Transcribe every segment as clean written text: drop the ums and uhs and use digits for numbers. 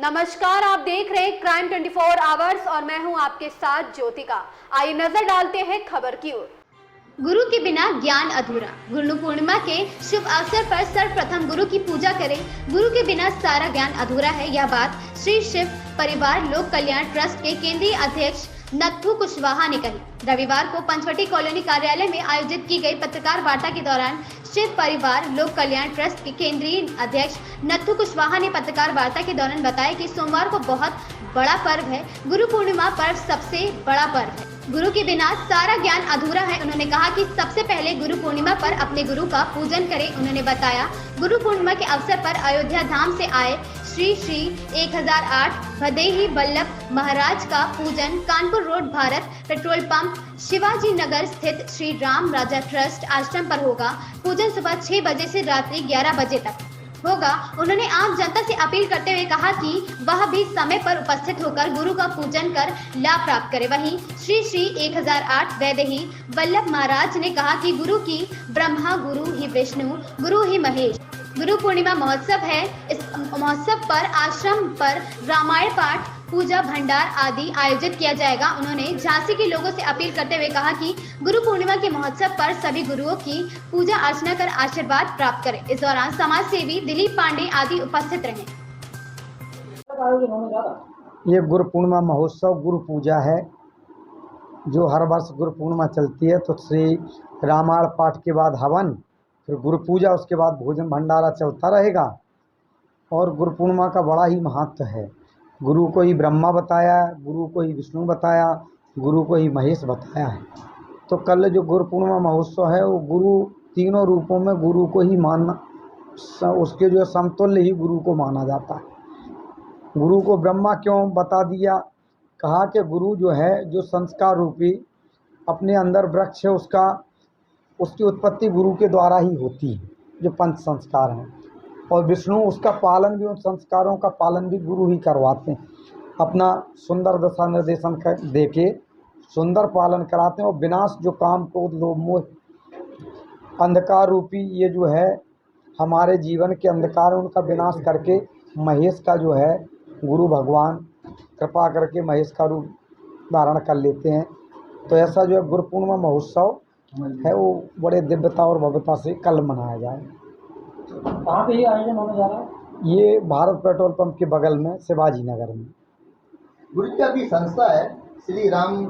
नमस्कार, आप देख रहे हैं क्राइम 24 आवर्स और मैं हूं आपके साथ ज्योतिका। आइए नजर डालते हैं खबर की ओर। गुरु के बिना ज्ञान अधूरा। गुरु पूर्णिमा के शुभ अवसर पर सर्वप्रथम गुरु की पूजा करें। गुरु के बिना सारा ज्ञान अधूरा है। यह बात श्री शिव परिवार लोक कल्याण ट्रस्ट के केंद्रीय अध्यक्ष नत्थू कुशवाहा ने कही। रविवार को पंचवटी कॉलोनी कार्यालय में आयोजित की गई पत्रकार वार्ता के दौरान शिव परिवार लोक कल्याण ट्रस्ट के केंद्रीय अध्यक्ष नत्थू कुशवाहा ने पत्रकार वार्ता के दौरान बताया कि सोमवार को बहुत बड़ा पर्व है। गुरु पूर्णिमा पर्व सबसे बड़ा पर्व है। गुरु के बिना सारा ज्ञान अधूरा है। उन्होंने कहा कि सबसे पहले गुरु पूर्णिमा पर अपने गुरु का पूजन करें। उन्होंने बताया गुरु पूर्णिमा के अवसर पर अयोध्या धाम से आए श्री 1008 भदेही वल्लभ महाराज का पूजन Kanpur road Bharat petrol pump Shivaji Nagar स्थित श्री राम राजा ट्रस्ट आश्रम पर होगा। पूजन सुबह 6 बजे से रात्रि 11 बजे तक होगा। उन्होंने आम जनता से अपील करते हुए कहा कि वह भी समय पर उपस्थित होकर गुरु का पूजन कर लाभ प्राप्त करे। वहीं श्री 1008 वैदेही वल्लभ महाराज ने कहा कि गुरु की ब्रह्मा गुरु ही विष्णु गुरु ही महेश। गुरु पूर्णिमा महोत्सव है। इस महोत्सव पर आश्रम पर रामायण पाठ पूजा भंडार आदि आयोजित किया जाएगा। उन्होंने झांसी के लोगों से अपील करते हुए कहा कि गुरु पूर्णिमा के महोत्सव पर सभी गुरुओं की पूजा अर्चना कर आशीर्वाद प्राप्त करें। इस दौरान समाज सेवी दिलीप पांडे आदि उपस्थित रहे। ये गुरु पूर्णिमा महोत्सव गुरु पूजा है जो हर वर्ष गुरु पूर्णिमा चलती है। तो श्री रामायण पाठ के बाद हवन, फिर गुरु पूजा, उसके बाद भोजन भंडारा चलता रहेगा। और गुरु पूर्णिमा का बड़ा ही महत्व है। गुरु को ही ब्रह्मा बताया, गुरु को ही विष्णु बताया, गुरु को ही महेश बताया है। तो कल जो गुरु पूर्णिमा महोत्सव है वो गुरु तीनों रूपों में गुरु को ही मानना, उसके जो समतुल्य ही गुरु को माना जाता है। गुरु को ब्रह्मा क्यों बता दिया? कहा कि गुरु जो है जो संस्कार रूपी अपने अंदर वृक्ष है, उसकी उत्पत्ति गुरु के द्वारा ही होती है, जो पंच संस्कार हैं। और विष्णु उसका पालन भी, उन संस्कारों का पालन भी गुरु ही करवाते हैं। अपना सुंदर दिशा निर्देशन दे के सुंदर पालन कराते हैं। और विनाश जो काम क्रोध लोभ मोह अंधकार रूपी ये जो है हमारे जीवन के अंधकार, उनका विनाश करके महेश का जो है गुरु भगवान कृपा करके महेश का रूप धारण कर लेते हैं। तो ऐसा जो है गुरु पूर्णिमा महोत्सव है वो बड़े दिव्यता और भव्यता से कल मनाया जाए। कहाँ पे ये आयोजन होने जा रहा है? ये भारत पेट्रोल पंप के बगल में शिवाजी नगर में। गुरु की आपकी संस्था है श्री राम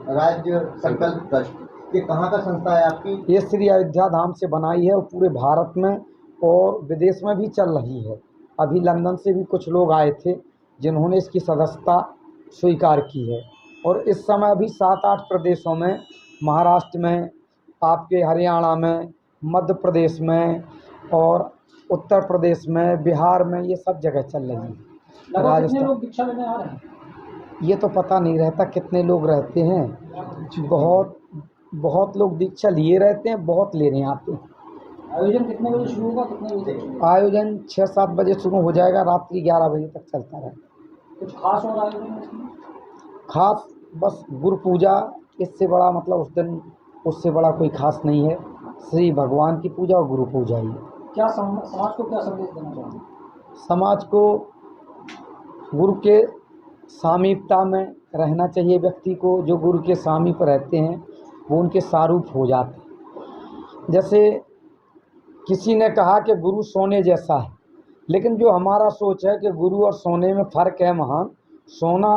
राज्य संकल्प ट्रस्ट, ये कहाँ का संस्था है आपकी? ये श्री अयोध्या धाम से बनाई है और पूरे भारत में और विदेश में भी चल रही है। अभी लंदन से भी कुछ लोग आए थे जिन्होंने इसकी सदस्यता स्वीकार की है। और इस समय अभी 7-8 प्रदेशों में, महाराष्ट्र में, आपके हरियाणा में, मध्य प्रदेश में और उत्तर प्रदेश में, बिहार में, ये सब जगह चल रही है। कितने लोग दीक्षा लेने आ रहे हैं? ये तो पता नहीं रहता कितने लोग रहते हैं। बहुत लोग दीक्षा लिए रहते हैं, बहुत लेने आते हैं। आयोजन कितने बजे शुरू होगा, कितने बजे? आयोजन 6-7 बजे शुरू हो जाएगा, रात्रि 11 बजे तक चलता रहेगा। कुछ खास और आयोजन इसमें? खास बस गुरु पूजा, इससे बड़ा मतलब उस दिन उससे बड़ा कोई खास नहीं है। श्री भगवान की पूजा और गुरु पूजा ही। क्या समाज को क्या संदेश देना चाहेंगे? समाज को गुरु के सामीप्यता में रहना चाहिए। व्यक्ति को जो गुरु के सामीप रहते हैं वो उनके सारूप हो जाते हैं। जैसे किसी ने कहा कि गुरु सोने जैसा है, लेकिन जो हमारा सोच है कि गुरु और सोने में फ़र्क है महान। सोना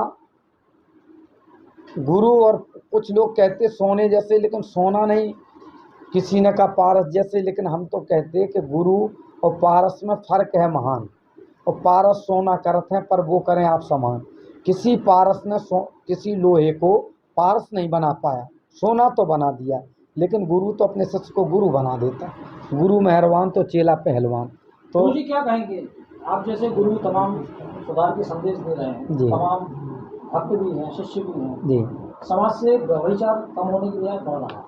गुरु, और कुछ लोग कहते सोने जैसे, लेकिन सोना नहीं। किसी ने कहा पारस जैसे, लेकिन हम तो कहते हैं कि गुरु और पारस में फ़र्क है महान। और पारस सोना करते हैं पर वो करें आप समान। किसी पारस ने किसी लोहे को पारस नहीं बना पाया, सोना तो बना दिया, लेकिन गुरु तो अपने शिष्य को गुरु बना देता। गुरु मेहरबान तो चेला पहलवान। तो गुरु जी क्या कहेंगे? आप जैसे गुरु तमाम सुधार के संदेश दे रहे हैं, तमाम भक्त भी हैं, शिष्य भी हैं जी। समाज से व्यभिचार कम होने की बजाय बढ़ रहा है।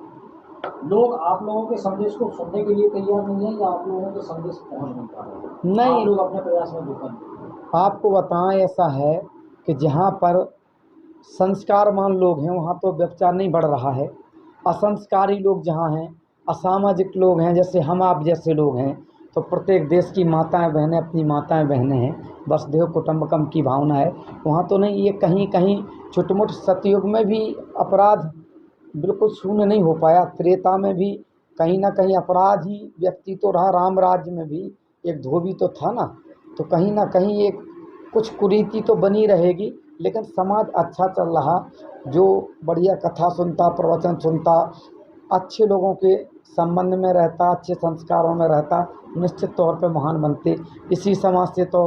लोग आप लोगों के संदेश को सुनने के लिए तैयार नहीं है, या आप लोगों के संदेश पहुंच नहीं पा रहे? नहीं, आप लोग अपने प्रयास में विफल हैं। आपको बताएं, ऐसा है कि जहाँ पर संस्कारवान लोग हैं वहाँ तो व्यभिचार नहीं बढ़ रहा है। असंस्कारी लोग जहाँ हैं, असामाजिक लोग हैं, जैसे हम आप जैसे लोग हैं, तो प्रत्येक देश की माताएं बहनें अपनी माताएं बहनें हैं, वसुधैव कुटुंबकम की भावना है। वहाँ तो नहीं, ये कहीं कहीं छोटे-मोटे सतयुग में भी अपराध बिल्कुल शून्य नहीं हो पाया। त्रेता में भी कहीं ना कहीं अपराध ही व्यक्ति तो रहा, राम राज्य में भी एक धोबी तो था ना, तो कहीं ना कहीं एक कुछ कुरीति तो बनी रहेगी, लेकिन समाज अच्छा चल रहा। जो बढ़िया कथा सुनता, प्रवचन सुनता, अच्छे लोगों के संबंध में रहता, अच्छे संस्कारों में रहता, निश्चित तौर पे महान बनते। इसी समाज से तो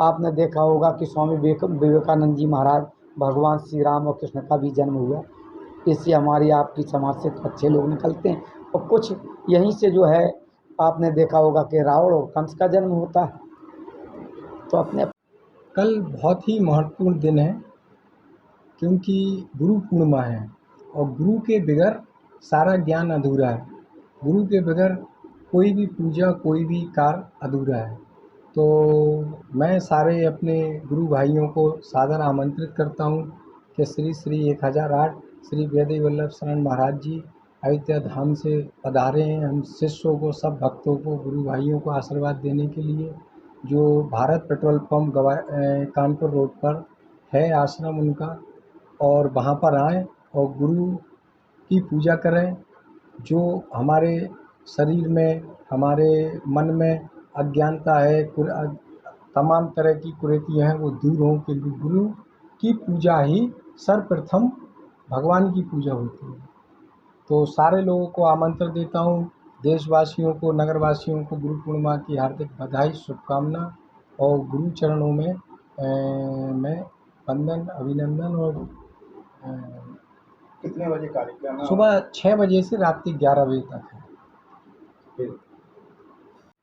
आपने देखा होगा कि स्वामी विवेकानंद जी महाराज, भगवान श्री राम और कृष्ण का भी जन्म हुआ। इससे हमारी आपकी समाज से तो अच्छे लोग निकलते हैं। और कुछ यहीं से जो है आपने देखा होगा कि रावण और कंस का जन्म होता है। तो अपने कल बहुत ही महत्वपूर्ण दिन है, क्योंकि गुरु पूर्णिमा है और गुरु के बगैर सारा ज्ञान अधूरा है। गुरु के बगैर कोई भी पूजा, कोई भी कार्य अधूरा है। तो मैं सारे अपने गुरु भाइयों को सादर आमंत्रित करता हूँ कि श्री श्री 1008 श्री वेदई वल्लभ शरण महाराज जी अयोध्या धाम से पधारे हैं। हम शिष्यों को, सब भक्तों को, गुरु भाइयों को आशीर्वाद देने के लिए, जो Bharat petrol pump Kanpur road पर है आश्रम उनका, और वहाँ पर आएँ और गुरु की पूजा करें। जो हमारे शरीर में, हमारे मन में अज्ञानता है, तमाम तरह की कुरीतियाँ हैं, वो दूर हों के लिए गुरु की पूजा ही सर्वप्रथम भगवान की पूजा होती है। तो सारे लोगों को आमंत्रण देता हूँ, देशवासियों को, नगरवासियों को गुरु पूर्णिमा की हार्दिक बधाई, शुभकामना। और गुरु चरणों में मैं वंदन, अभिनंदन। और कितने बजे कार्यक्रम है? सुबह 6 बजे से रात 11 बजे तक है।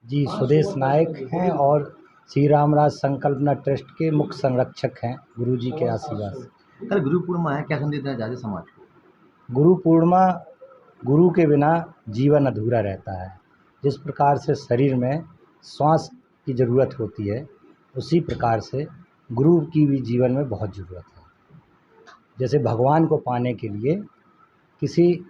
जी, सुदेश नायक हैं और श्री रामराज संकल्पना ट्रस्ट के मुख्य संरक्षक हैं, गुरुजी के आशीर्वाद से। कल गुरु पूर्णिमा है, क्या संदेश देना चाहते समाज को? गुरु पूर्णिमा, गुरु के बिना जीवन अधूरा रहता है। जिस प्रकार से शरीर में श्वास की ज़रूरत होती है, उसी प्रकार से गुरु की भी जीवन में बहुत ज़रूरत है। जैसे भगवान को पाने के लिए किसी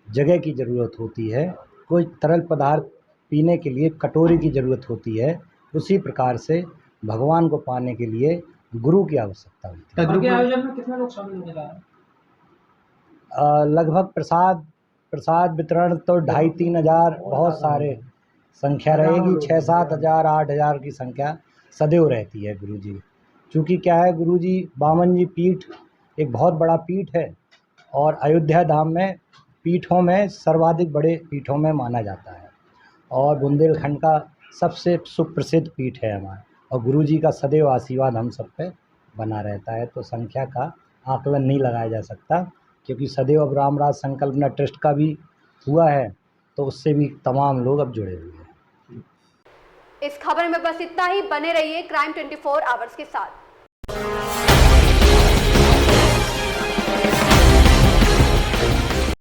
जगह की ज़रूरत होती है, कोई तरल पदार्थ पीने के लिए कटोरी की ज़रूरत होती है, उसी प्रकार से भगवान को पाने के लिए गुरु की आवश्यकता होती है। आपके आयोजन में कितने लोग शामिल होने जा रहे हैं? लगभग प्रसाद वितरण तो 2,500-3 हज़ार, बहुत सारे संख्या रहेगी। 6-7 हज़ार, 8 हज़ार की संख्या सदैव रहती है गुरुजी। चूँकि क्या है, गुरुजी बामन जी पीठ एक बहुत बड़ा पीठ है और अयोध्या धाम में पीठों में सर्वाधिक बड़े पीठों में माना जाता है और बुंदेलखंड का सबसे सुप्रसिद्ध पीठ है हमारा। और गुरुजी का सदैव आशीर्वाद हम सब पे बना रहता है। तो संख्या का आकलन नहीं लगाया जा सकता, क्योंकि सदैव अब रामराज संकल्पना ट्रस्ट का भी हुआ है, तो उससे भी तमाम लोग अब जुड़े हुए हैं। इस खबर में बस इतना ही। बने रहिए क्राइम 24 आवर्स के साथ।